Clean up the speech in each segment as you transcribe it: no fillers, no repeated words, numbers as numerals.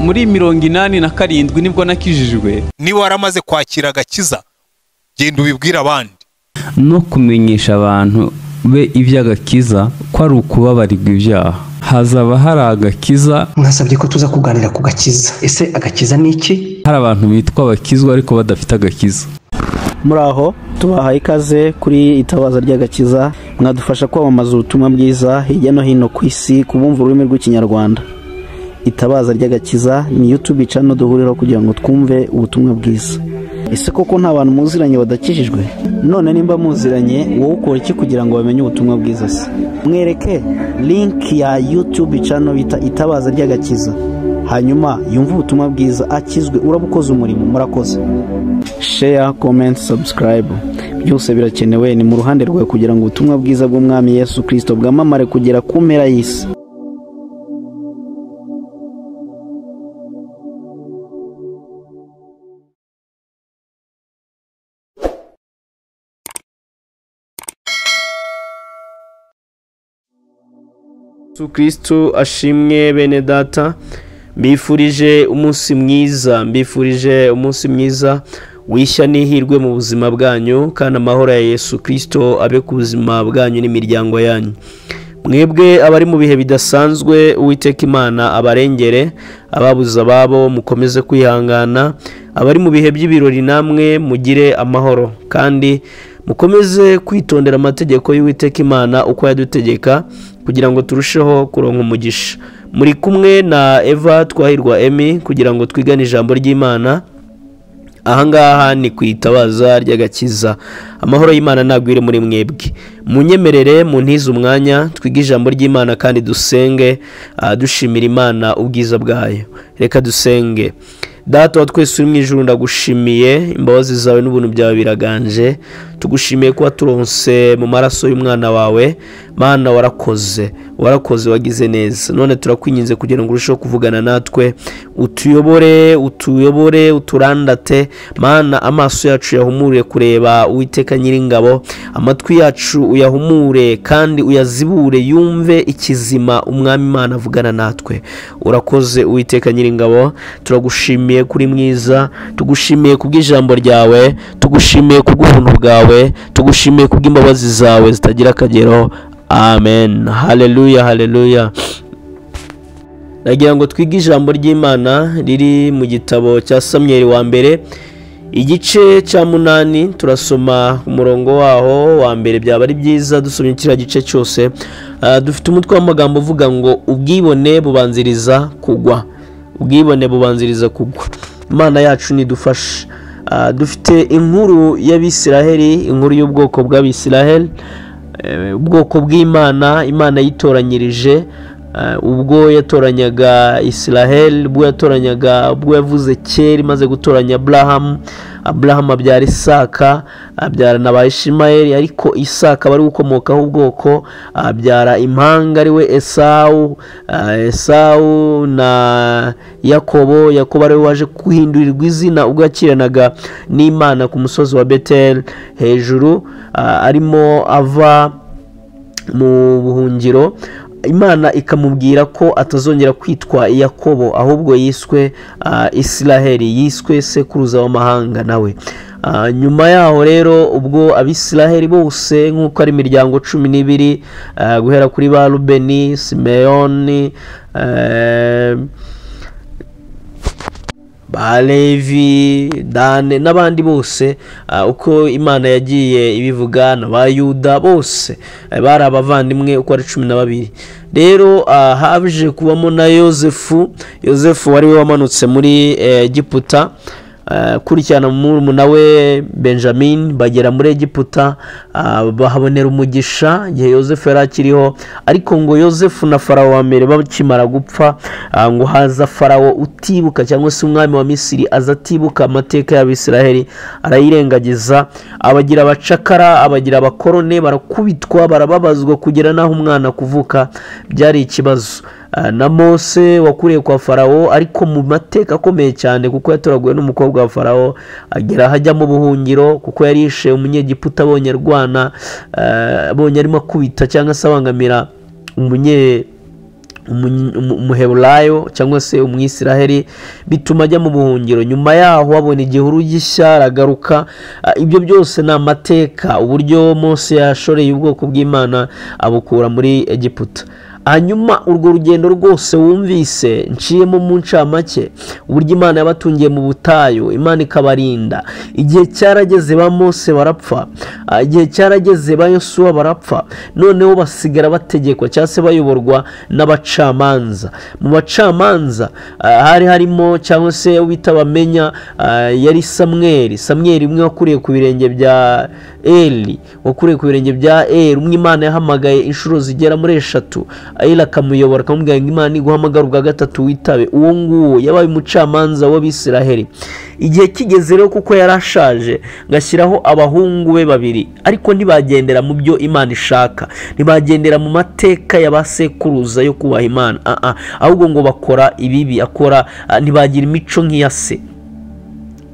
muri 87 nibwo nakijijwe. Niba waramaze kwakira agakiza genda ubibwira abandi No kumenyesha abantu be iby'agakiza ko ari ukubabarirwa ibyaha. Hazaba hari agakiza. Mwasabye ko tuza kuganira ku gakiza. Ese agakiza ni iki? Hari abantu bitwa abakizwa ariko badafite agakiza. Muraho tubahaye ikaze kuri itabaza ry'agakiza, mwadufasha kwamamaza ubutumwa bwiza hirya no hino ku isi kubumva ururimi rw'ikinyarwanda. Itabaza ry'agakiza ni YouTube channel duhuriraho kugira ngo twumve ubutumwa bwiza. Ese koko nta bantu muziranye badakijijwe? None nimba muziranye wowe ukora iki kugira ngo bamenye ubutumwa bwiza se? Mwereke link ya YouTube channel bita itabaza ry'agakiza, hanyuma yumva ubutumwa bwiza akizwe, urabukoze umurimo. Murakoze. Share, comment, subscribe, byose birakenewe. Ni mu ruhande rwawe kugira ngo ubutumwa bwiza bw'umwami Yesu Kristo bwamamare kugera ku mpera y'isi. Yesu Kristo ashimwe bene data, mbifurije umunsi mwiza wishya n'ihirwe mu buzima bwanyu, kandi amahoro ya Yesu Kristo abe ku buzima bwanyu n'imiryango yanyu. Mwebwe abari mu bihe bidasanzwe, Uwiteka Imana abarengere, ababuza babo mukomeze kwihangana, abari mu bihe by'ibirori namwe mugire amahoro, kandi mukomeze kwitondera amategeko y'Uwiteka Imana uko yadutegeka kugira ngo turusheho kuronka umugisha. Muri kumwe na Eva Twahirwa Emmy kugira ngo twigane ijambo ry'Imana. Ahangaha ni ku itabaza ry'agakiza. Amahoro y'Imana nagwire muri mwebwe. Munyemerere muntize umwanya twige ijambo ry'Imana kandi dusenge, dushimira Imana ubwiza bwayo. Reka dusenge. Data wa twese uri mu ijuru, ndagushimiye, imbabazi zawe n'ubuntu byawe biraganje. Tugushimiye ko waturonse mu maraso y'umwana wawe. Mana warakoze wagize neza. None turakwinginze kugira ngo urusheho kuvugana natwe, utuyobore uturandate. Mana amaso yacu yahumure kureba Uwiteka Nyiringabo, amatwi yacu uyahumure kandi uyazibure yumve ikizima umwami Imana avugana natwe. Urakoze Uwiteka Nyiringabo, turagushimiye kuri mwiza, tugushimiye kubw'ijambo ryawe, tugushimiye kubw'ubuntu bwawe, tugushimiye kubw'imbabazi zawe zitagira akagero. Amen. Haleluya. Nagira ngo twige ijambo ry'Imana riri mu gitabo cya Samweli wa mbere, igice cya 8. Turasoma umurongo waho wa mbere. Byaba ari byiza dusomye kiriya gice cyose. Dufite umutwe w'amagambo uvuga ngo ubwibone bubanziriza kugwa. Imana yacu nidufashe. Dufite inkuru y'Abisiraheli, inkuru y'ubwoko bw'Abisiraheli, ubwoko bw'Imana. Imana yitoranyirije ubwo yatoranyaga Isiraheli, ubwo yavuze kera imaze gutoranya Abraham abyara Isaka, abyara na Ishimayeli, ariko Isaka bari gukomokaho ubwoko, abyara impanga ari we Esawu na Yakobo ari we waje guhindurirwa izina ubwo yakiranaga n'Imana ku musozi wa Betel hejuru, arimo ava mu buhungiro. Imana ikamubwira ko atazongera kwitwa Yakobo, ahubwo yiswe Isiraheli, yiswe sekuruza w'amahanga nawe. Nyuma yaho rero ubwo Abisiraheli bose nk'uko ari imiryango 12, guhera kuri ba Rubeni, Simeyoni, ba Levi, Dane n'abandi bose, uko Imana yagiye ibivuga, na ba Yuda bose bari abavandimwe uko ari 12. Rero haje kubamo na Yosefu wari we wamanutse muri Egiputa, kurikirana murumuna we Benjamin, bagera muri Egiputa, bahabonera umugisha igihe Yosefu yari akiriho. Ariko ngo Yosefu na Farawo wa mbere bakimara gupfa, ngo haza Farawo utibuka, cyangwa se umwami wa Misiri aza atibuka amateka y'Abisiraheli, arayirengagiza, abagira abacakara, abagira abakorone, barakubitwa, barababazwa kugera naho umwana kuvuka byari ikibazo. Na Mose wakuriye kwa Farawo, ariko mu mateka akomeye cyane kuko yatoraguwe n'umukobwa wa Farawo, agera hajya mu buhungiro kuko yarishe umunyegiputa abonye arwana, abonye arimo kubita cyangwa se abangamira umuheburayo cyangwa se umwisiraheli, bituma ajya mu buhungiro. Nyuma yaho abona igihuru gishya aragaruka. Ibyo byose ni amateka, uburyo Mose yashoreye ubwoko bw'Imana abukura muri Egiputa. Hanyuma urwo rugendo rwose wumvise nciyemo mu ncamake, uburyo Imana yabatungiye mu butayu, Imana ikabarinda. Igihe cyarageze ba Mose barapfa, igihe cyarageze ba Yosuwa barapfa, noneho basigara bategekwa cyangwa se bayoborwa n'abacamanza. Mu bacamanza hari harimo cyangwa se ubita bamenya yari Samweli umwe wakuriye ku birenge bya Eli, wakuriye ku birenge bya Eli, umwe Imana yahamagaye inshuro zigera muri 3. Eli akamuyobora akamubwira ngo Imana iguhamagara ubwa 3 witabe. Uwo nguwo yabaye umucamanza w'Abisiraheli. Igihe kigeze rero kuko yarashaje, ngashyiraho abahungu be 2, ariko ntibagendera mu byo Imana ishaka, ntibagendera mu mateka y'abasekuruza yo kubaha Imana, ahubwo ngo bakora ibibi, ntibagira imico nk'iya se.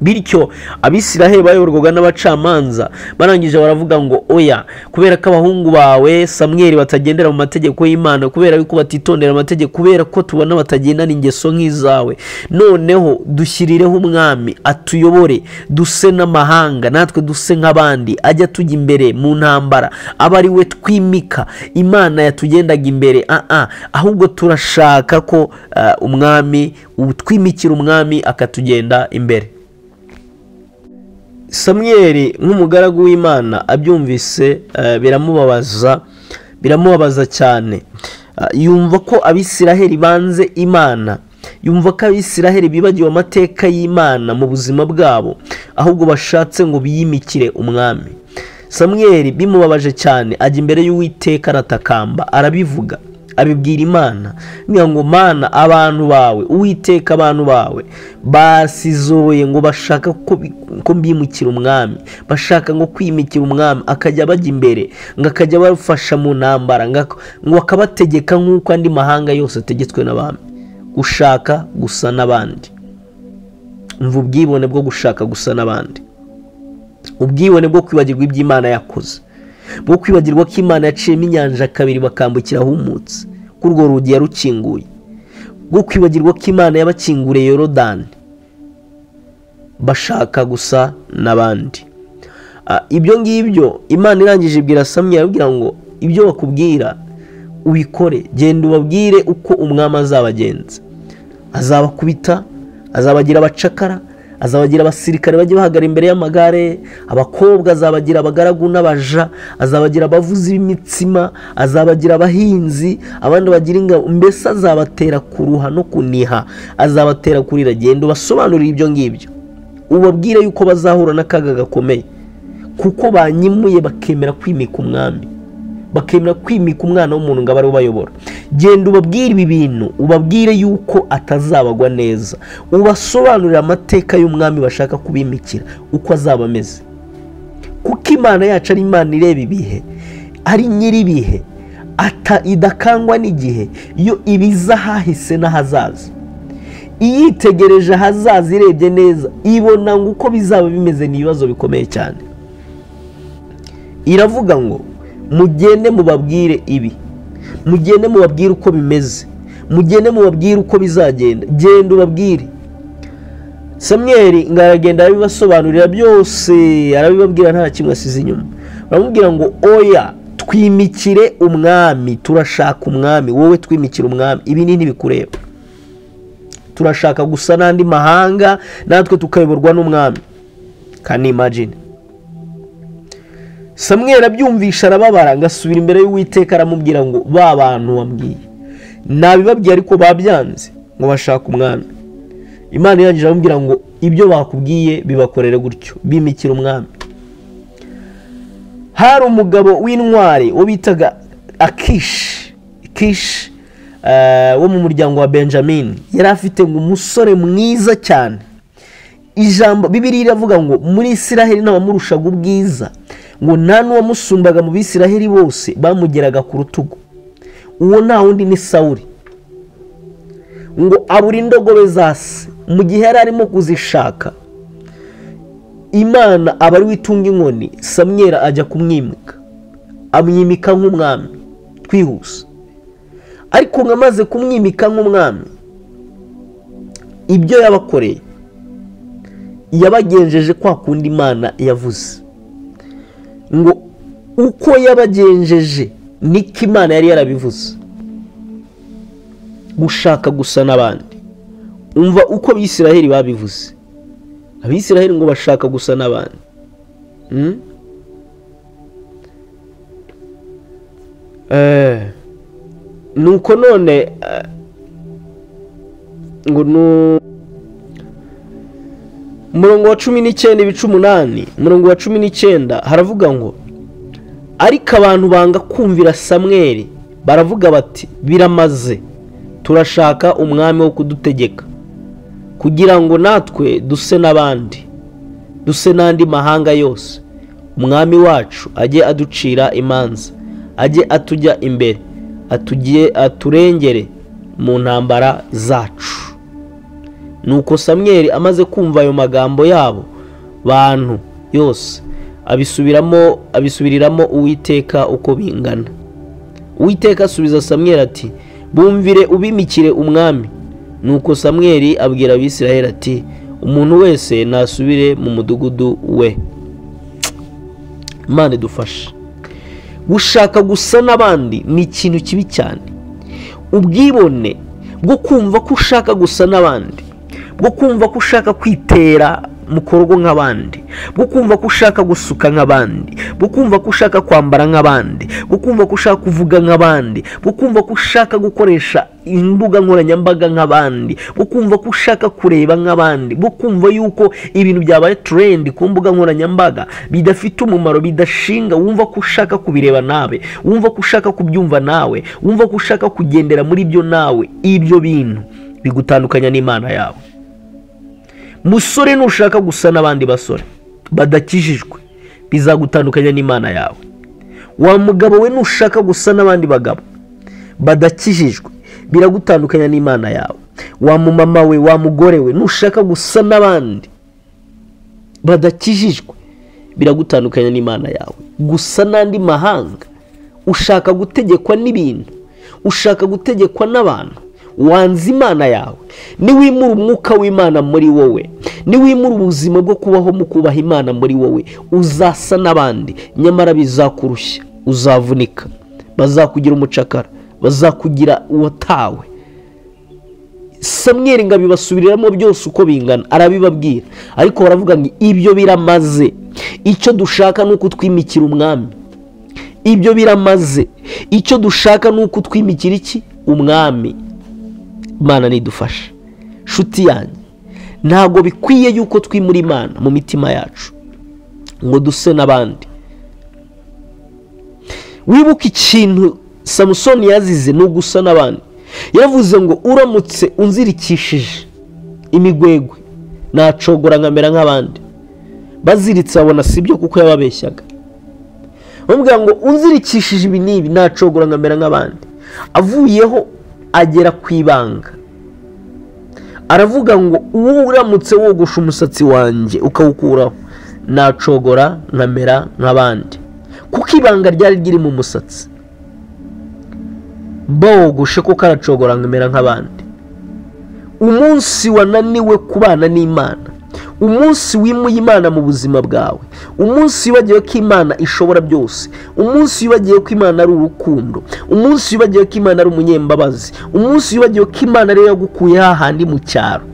Bityo Abisiraheli bayoborwaga n'abacamanza, barangije baravuga ngo oya, kubera ko abahungu bawe Samweli batagendera mu mategeko y'Imana, kubera yuko batitondera amategeko, kubera ko tubona batagendana ingeso nk'izawe, noneho dushyirireho umwami atuyobore, duse n'amahanga natwe duse nk'abandi, ajya tujya imbere mu ntambara, aba ari we twimika. Imana yatugendaga imbere, ahubwo turashaka ko umwami twimikira umwami akatugenda imbere. Samweli nk'umugaragu w'Imana abyumvise biramubabaza cyane. Yumva ko Abisiraheli banze Imana, yumva ko Abisiraheli bibagiwe amateka y'Imana mu buzima bwabo, ahubwo bashatse ngo biyimikire umwami. Samweli bimubabaje cyane, ajya imbere y'Uwiteka aratakamba, arabivuga, abibwira Imana, ngo Mana, abantu bawe Uwiteka, abantu bawe basizoye ngo bashaka ko mbimukira umwami, bashaka ngo kwimikira umwami akajya bajya imbere, ngo akajya bafasha mu ntambara, ngo akabategeka nk'uko andi mahanga yose ategetswe n'abami, gushaka gusa n'abandi. Umva ubwibone bwo gushaka gusa n'abandi, ubwibone bwo kwibagirwa iby'Imana yakoze, bwo kwibagirwa ko Imana yaciyemo inyanja 2 bakambukira humutse, ko urwo rugi yarukinguye, bwo kwibagirwa ko Imana yabakinguriye Yorodani, bashaka gusa n'abandi. Ibyo ngibyo Imana irangije ibwira Samweli, arabwira ngo ibyo bakubwira ubikore, genda ubabwire uko umwami azabagenza, azabakubita, azabagira abacakara, azabagira abasirikare bajye bahagara imbere y'amagare, abakobwa azabagira abagaragu n'abaja, azabagira abavuzi b'imitsima, azabagira abahinzi, abandi bagira ingabo, mbese azabatera kuruha no kuniha, azabatera kurira. Genda ubasobanurire ibyo ngibyo, ubabwire yuko bazahura n'akaga gakomeye, kuko banyimuye bakemera kwimika umwami, bakemera kwimika umwana w'umuntu ngo abe ubayobora. Genda ubabwire ibi bintu, ubabwire yuko atazabagwa neza, ubasobanurira amateka y'umwami bashaka kubimikira uko azaba ameze, kuko Imana yacu ari Imana ireba ibihe, ari nyir'ibihe, idakangwa n'igihe. Iyo ibiza hahise n'ahazaza, iyitegereje ahazaza irebye neza, ibona ngo uko bizaba bimeze ni ibibazo bikomeye cyane. Iravuga ngo mugende mubabwire ibi, mugende mubabwire uko bimeze, mugende mubabwire uko bizagenda, genda ubabwire. Samweli ngaragenda arabibasobanurira byose, arabibabwira nta kimwe asize inyuma. Baramubwira ngo oya, twimikire umwami, turashaka umwami, wowe twimikira umwami, ibi ni ntibikureba, turashaka gusa n'andi mahanga, natwe tukayoborwa n'umwami. Can imagine? Samweli abyumvisha arababara, ngasubira imbere y'Uwiteka aramubwira ngo ba bantu wambwiye nabibabwiye ariko babyanze ngo bashaka umwami. Imana irangije aramubwira ngo ibyo bakubwiye bibakorere gutyo, bimikira umwami. Hari umugabo w'intwari wo bitaga Akishi wo mu muryango wa Benjamin, yari afite ngo umusore mwiza cyane. Ijambo Bibiliya iravuga ngo muri Isiraheli n'abamurushaga ubwiza, ngo nta n'uwamusumbaga mu Bisiraheli bose bamugeraga ku rutugu. Uwo nta wundi ni Sawuli. Ngo abura indogobe zase, mu gihe yari arimo kuzishaka, Imana aba ari witunga inkoni, Samweli ajya kumwimika, amwimika nk'umwami twihuse. ariko nkamaze kumwimika nk'umwami, ibyo yabakoreye yabagenjeje kwa kundi Imana yavuze ngo uko yabagenjeje niko Imana yari yarabivuze, gushaka gusa n'abandi. Umva uko Abisiraheli babivuze. Abisiraheli ngo bashaka gusa n'abandi. Nuko none ngo umurongo wa 19 ibice 8, umurongo wa 19 haravuga ngo ariko abantu banga kumvira Samweli, baravuga bati biramaze, turashaka umwami wo kudutegeka kugira ngo natwe duse n'abandi, duse n'andi mahanga yose. Umwami wacu ajye aducira imanza, ajye atujya imbere, aturengere mu ntambara zacu. Nuko Samweli amaze kumva ayo magambo yabo bantu yose, abisubiriramo Uwiteka uko bingana. Uwiteka asubiza Samweli ati bumvire ubimikire umwami. Nuko Samweli abwira Abisiraheli ati umuntu wese nasubire mu mudugudu we. Imana idufashe. Gushaka gusa n'abandi ni ikintu kibi cyane. Ubwibone bwo kumva ko ushaka gusa n'abandi, bwo kumva ko ushaka kwitera mu korogo nk'abandi, bwo kumva ko ushaka gusuka nk'abandi, bwo kumva ko ushaka kwambara nk'abandi, bwo kumva ko ushaka kuvuga nk'abandi, bwo kumva ko ushaka gukoresha imbuga nkoranyambaga nk'abandi, bwo kumva ko ushaka kureba nk'abandi, bwo kumva yuko ibintu byabaye trend ku mbuga nkoranyambaga bidafite umumaro, bidashinga, wumva ko ushaka kubireba nawe, wumva ko ushaka kubyumva nawe, wumva ko ushaka kugendera muri byo nawe. Ibyo bintu bigutandukanya n'Imana yawe. Musore nushaka gusa n'abandi basore badakijijwe, bizagutandukanya n'Imana yawe. Wa mugabo we nushaka gusa n'abandi bagabo badakijijwe, biragutandukanya n'Imana yawe. Wa mumama we, wa mugore we nushaka gusa n'abandi badakijijwe, biragutandukanya n'Imana yawe. Gusa n'andi mahanga, ushaka gutegekwa n'ibintu, ushaka gutegekwa n'abantu, wanze Imana yawe. Niwimura umwuka w'Imana muri wowe, niwimura ubuzima bwo kubaho mu kubaha Imana muri wowe, uzasa n'abandi, nyamara bizakurushya, uzavunika, bazakugira umucakara, bazakugira uwatawe. Samweli ngo abibasubiriramo byose uko bingana, arabibabwira, ariko baravuga ngo ibyo biramaze, icyo dushaka nuko twimikira umwami. Ibyo biramaze, icyo dushaka nuko twimikira iki? Umwami. Imana nidufasha. Shuti yanjye, ntago bikwiye yuko twimura Imana mu mitima yacu ngo duse n'abandi. Wibuka ikintu Samusoni yazize no gusa n'abandi. Yavuze ngo uramutse unzirikishije imigwegwe nacogora nkamera nk'abandi. Baziritse abona sibyo kuko yababeshyaga. Bamubwira ngo unzirikishije ibi nibi nacogora nkamera nk'abandi. Avuyeho agera kwibanga, aravuga ngo uramutse wogosha umusatsi wanjye ukawukuraho nacogora nkamera nk'abandi, kuko ibanga ryari riri mu musatsi. Bogoshe ko karacogora nkamera nk'abandi. Umunsi wananiwe kubana n'Imana, umunsi wimuye Imana mu buzima bwawe, umunsi wibagiwe ko Imana ishobora byose, umunsi wibagiwe ko Imana ari urukundo, umunsi wibagiwe ko Imana ari umunyembabazi, umunsi wibagiwe ko Imana ariyo yagukuye hahandi mu cyaro,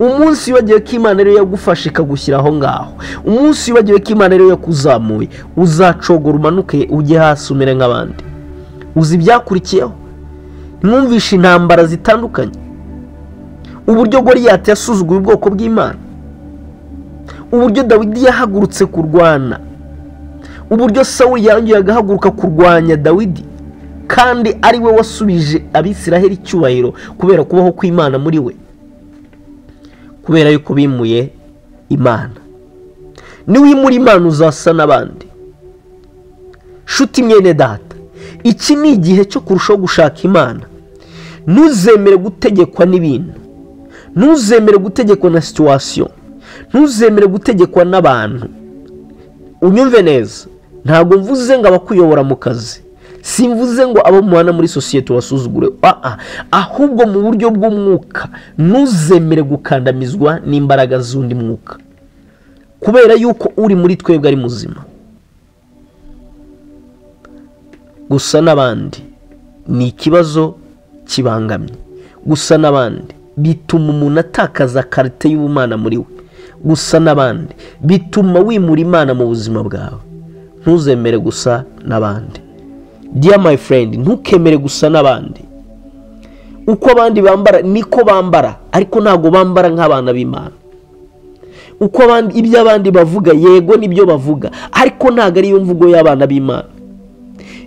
umunsi wibagiwe ko Imana ariyo yagufashe ikagushyira aho ngaho, umunsi wibagiwe ko Imana ariyo yakuzamuye, uzacogora umanuke ujye hasi umere nk'abandi. Uzi ibyakurikiyeho? Mwumvishe intambara zitandukanye, uburyo Goliyati yasuzuguye ubwoko bw'Imana, uburyo Dawidi yahagurutse kurwana, uburyo Sawuli yongeye agahaguruka kurwanya Dawidi, kandi ari we wasubije Abisiraheli icyubahiro kubera kubaho kw'Imana muri we, kubera yuko bimuye Imana. Niwimura Imana uzasa n'abandi. Shuti mwene data, iki ni igihe cyo kurushaho gushaka Imana. Ntuzemere gutegekwa n'ibintu, ntuzemere gutegekwa na situation, ntuzemere gutegekwa n'abantu. Unyumve neza, ntabwo mvuze ngo abakuyobora mu kazi, simvuze ngo abo mubana muri sosiyete wasuzugure, ahubwo mu buryo bw'umwuka ntuzemere gukandamizwa n'imbaraga z'undi mwuka, kubera yuko uri muri twebwe ari muzima. Gusa n'abandi ni ikibazo kibangamye. Gusa n'abandi bituma umuntu atakaza karite y'ubumana muri we. Gusa n'abandi bituma wimura Imana mu buzima bwawe. Ntuzemere gusa n'abandi. Dear my friend, ntukemere gusa n'abandi. Uko abandi bambara niko bambara, ariko ntago bambara nk'abana b'Imana. Uko abandi ibyo abandi bavuga, yego nibyo bavuga, ariko ntago ari yo mvugo y'abana b'Imana.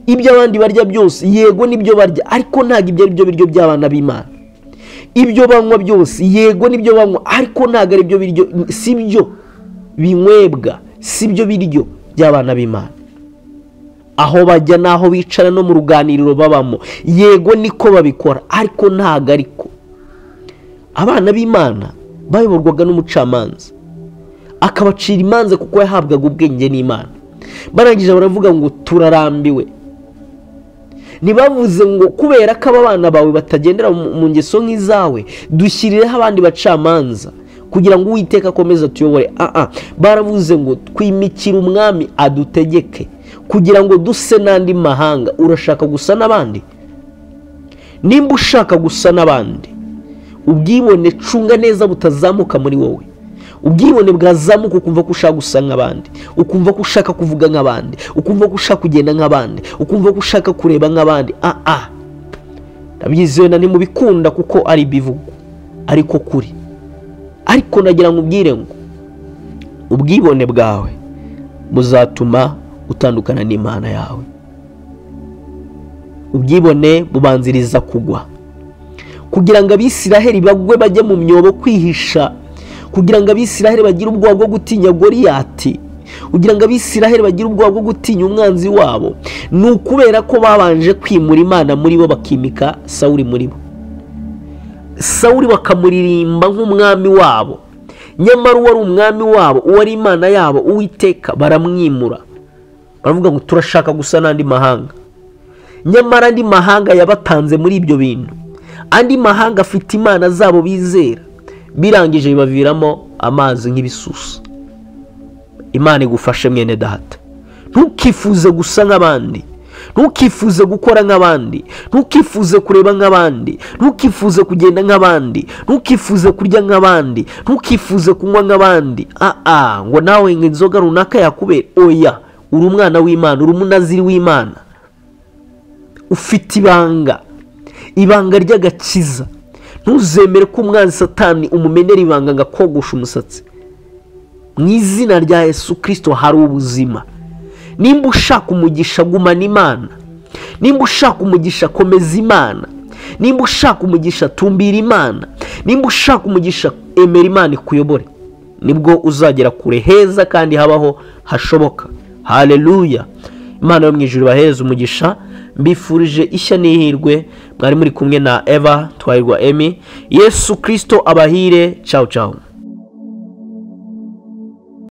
Ibyo abandi barya byose, yego nibyo barya, ariko ntago ibyo ari byo biryo by'abana b'Imana. Ibyo banywa byose, yego nibyo banywa, ariko ntago ari byo biryo, sibyo binywebwa, sibyo biryo by'abana b'Imana. Aho bajya naho bicara no mu ruganiriro babamo, yego niko babikora, ariko ntago ariko. Abana b'Imana bayoborwaga n'umucamanza, akabacira imanza kuko yahabwaga ubwenge n'Imana. Barangije baravuga ngo turarambiwe. Ntibavuze ngo kubera ko aba bana bawe batagendera mu ngeso nk'izawe, dushyirireho abandi bacamanza kugira ngo Uwiteka akomeze atuyobore. Baravuze ngo twimikire umwami adutegeke kugira ngo duse n'andi mahanga. Urashaka gusa n'abandi? Nimba ushaka gusa n'abandi, ubwibone cunga neza butazamuka muri wowe. Ubwibone bwazamuka ukumva ko ushaka gusa nk'abandi, ukumva ko ushaka kuvuga nk'abandi, ukumva ko ushaka kugenda nk'abandi, ukumva ko ushaka kureba nk'abandi. Ndabyizeye na nimubikunda kuko ari bivugo, ariko kuri. Ariko nagira ngo ubwire ngo ubwibone bwawe buzatuma utandukana n'Imana yawe. Ubwibone bubanziriza kugwa, kugira ngo Abisiraheli bagwe bajye mu myobo kwihisha, kugira ngo Abisiraheli bagire ubwoba bwo gutinya Goliyati, kugira ngo Abisiraheli bagire ubwoba bwo gutinya umwanzi wabo, ni ukubera ko babanje kwimura Imana muri bo, bakimika Sawuli muri bo. Sawuli bakamuririmba nk'umwami wabo, nyamara uwari umwami wabo, uwari Imana yabo, Uwiteka, baramwimura. Baravuga ngo turashaka gusa n'andi mahanga. Nyamara andi mahanga yabatanze muri ibyo bintu, andi mahanga afite imana zabo bizera, birangije bibaviramo amazi nk'ibisusa. Imana igufashe mwene data, ntukifuze gusa nk'abandi, ntukifuze gukora nk'abandi, ntukifuze kureba nk'abandi, ntukifuze kugenda nk'abandi, ntukifuze kurya nk'abandi, ntukifuze kunywa nk'abandi. Ngo nawe inzoga runaka yakubera. Oya, uri umwana w'Imana, uri umunaziri w'Imana, ufite ibanga ry'agakiza. Ntuzemere ko umwanzi Satani umumenera ibanga ngo akogoshe umusatsi. Mu izina rya Yesu Kristo hari ubuzima. Nimba ushaka umugisha, gumana Imana. Nimba ushaka umugisha, komeza Imana. Nimba ushaka umugisha, tumbira Imana. Nimba ushaka umugisha, emera Imana ikuyobore. Nibwo uzagera kure heza kandi habaho hashoboka. Haleluya. Imana yo mu ijuru baheze umugisha. Mbifurije ishya n'ihirwe. Mwari muri kumwe na Eva Twahirwa Emmy. Yesu Kristo abahire. Ciao ciao.